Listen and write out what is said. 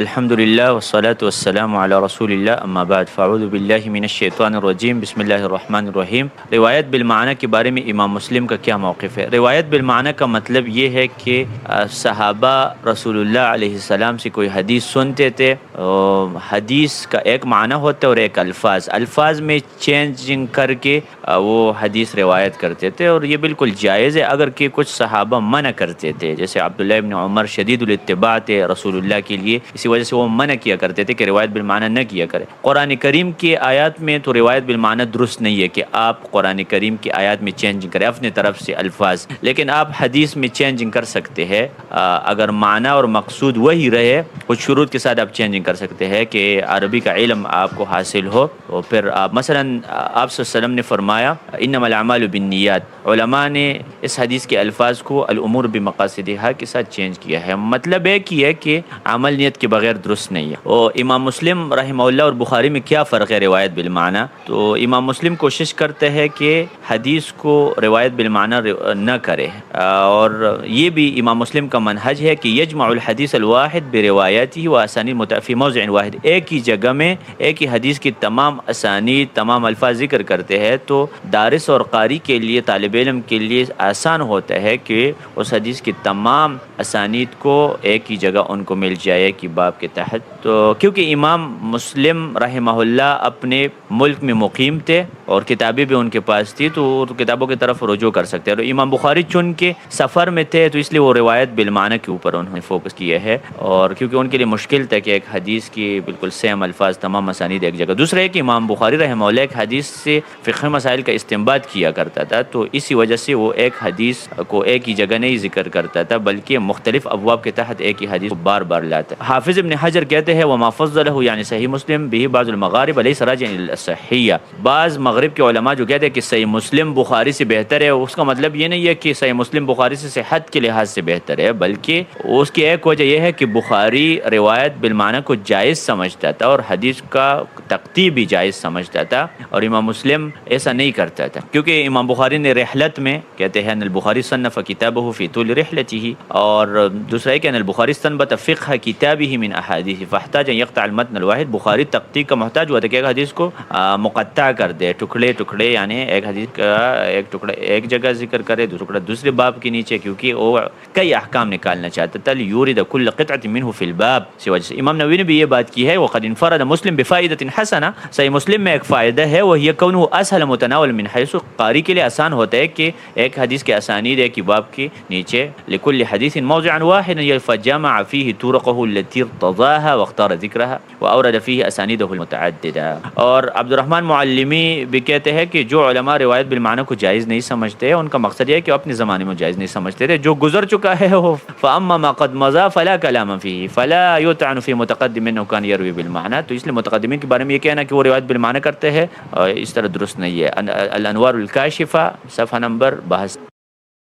الحمدللہ والصلاة والسلام علی رسول اللہ اما بعد فاعوذ باللہ من الشیطان الرجیم بسم اللہ الرحمن الرحیم۔ روایت بالمعنی کے بارے میں امام مسلم کا کیا موقف ہے؟ روایت بالمعنی کا مطلب یہ ہے کہ صحابہ رسول اللہ علیہ السلام سے کوئی حدیث سنتے تھے، حدیث کا ایک معنی ہوتا ہے اور ایک الفاظ میں چینجنگ کر کے وہ حدیث روایت کرتے تھے، اور یہ بالکل جائز ہے اگر کہ کچھ صحابہ منع کرتے تھے، جیسے عبداللہ ابن عمر شدید الاتباع تھے رسول اللہ کے لیے، اسی وجہ سے وہ منع کیا کرتے تھے کہ روایت بالمعنی نہ کیا کرے۔ قرآن کریم کی آیات میں تو روایت بالمعنی درست نہیں ہے کہ آپ قرآن کریم کی آیات میں چینجنگ کریں اپنے طرف سے الفاظ، لیکن آپ حدیث میں چینجنگ کر سکتے ہیں اگر معنی اور مقصود وہی رہے، کچھ شروط کے ساتھ آپ چینجنگ کر سکتے ہیں کہ عربی کا علم آپ کو حاصل ہو، اور پھر آپ مثلا آپ صلی اللہ علیہ وسلم نے فرمایا انما الاعمال بالنیات، علماء نے اس حدیث کے الفاظ کو الامور بمقاصدها کے ساتھ چینج کیا ہے، مطلب ایک ہی ہے کہ عمل نیت کے بغیر درست نہیں ہے۔ اور امام مسلم رحمہ اللہ اور بخاری میں کیا فرق ہے روایت بالمعنی؟ تو امام مسلم کوشش کرتے ہیں کہ حدیث کو روایت بالمعنی نہ کرے، اور یہ بھی امام مسلم کا منہج ہے کہ یجمع الحدیث الواحد بروایاته واسانید فی موضع واحد، ایک ہی جگہ میں ایک ہی حدیث کی تمام اسانید تمام الفاظ ذکر کرتے ہیں تو دارس اور قاری کے لیے طالب علم کے لیے آسان ہوتا ہے کہ اس حدیث کی تمام اسانید کو ایک ہی جگہ ان کو مل جائے کہ باب کے تحت۔ تو کیونکہ امام مسلم رحمہ اللہ اپنے ملک میں مقیم تھے اور کتابیں بھی ان کے پاس تھی تو وہ کتابوں کی طرف رجوع کر سکتے ہیں، اور امام بخاری چن کے سفر میں تھے تو اس لیے وہ روایت بالمعنی کے اوپر انہوں نے فوکس کیا ہے، اور کیونکہ ان کے لیے مشکل تھا کہ ایک حدیث کی بالکل سیم الفاظ تمام مسانید ایک جگہ۔ دوسرا ہے کہ امام بخاری رحمہ اللہ ایک حدیث سے فقہ مسائل کا استنباط کیا کرتا تھا، تو اسی وجہ سے وہ ایک حدیث کو ایک ہی جگہ نہیں ذکر کرتا تھا بلکہ مختلف ابواب کے تحت ایک ہی حدیث کو بار بار لاتا ہے۔ حافظ ابن حجر کہتے ہیں وما فضلہ یعنی صحیح مسلم به بعض المغارب لیس راجعا الى الصحیہ، بعض مغرب کے علماء جو کہتے ہیں کہ صحیح مسلم بخاری سے بہتر ہے، اس کا مطلب یہ نہیں ہے کہ صحیح مسلم بخاری سے صحت کے لحاظ سے بہتر ہے، بلکہ اس کی ایک وجہ یہ ہے کہ بخاری روایت بالمعنی کو جائز سمجھتا تھا اور حدیث کا تقطیع بھی جائز سمجھتا تھا، اور امام مسلم ایسا نہیں کرتا تھا، کیونکہ امام بخاری نے رحلت میں کہتے ہیں ان البخاری صنف کتابه فی طول رحلته، اور دوسرا ہے کہ ان البخاری استنبط فقہ کتابه من احادیث فاحتاج ان يقطع المتن الواحد، بخاری تقطیع کا محتاج ہوا تھا کہ ایک حدیث کو مقطع کر دے، ٹکڑے ٹکڑے، یعنی ایک حدیث کا ایک ٹکڑا ایک جگہ ذکر کرے دوسرا ٹکڑا دوسرے باب کے نیچے، کیونکہ وہ کئی احکام نکالنا چاہتا تھا لیورد كل قطعة منه في الباب، اسی وجہ سے امام نووی نے بھی یہ بات کی ہے وقد انفرد مسلم بفائدة حسنہ، صحیح مسلم میں ایک فائدہ ہے وہ یہ كونه اسهل متناول من حيث قاری کے لیے آسان ہوتا ہے کہ ایک حدیث کے اسانید ایک ہی باب کے نیچے لكل حديث موضعا واحدا فجمع فيه طرقه التي ارتضاها واختار ذكرها واورد فيه اسانیده المتعدده۔ اور عبد الرحمن معلمی بھی کہتے ہیں کہ جو علماء روایت بالمعنی کو جائز نہیں سمجھتے ان کا مقصد یہ ہے کہ اپنے زمانے میں جائز نہیں سمجھتے تھے، جو گزر چکا ہے وہ فاما ما قد مضى فلا كلام فيه فلا يطعن في متقدم انه كان يروي بالمعنى، تو اس لیے متقدمین کے بارے میں یہ کہنا کہ وہ روایت بالمعنی کرتے ہیں اس طرح درست نہیں ہے۔ الانوار الکاشفہ صفحہ نمبر 62۔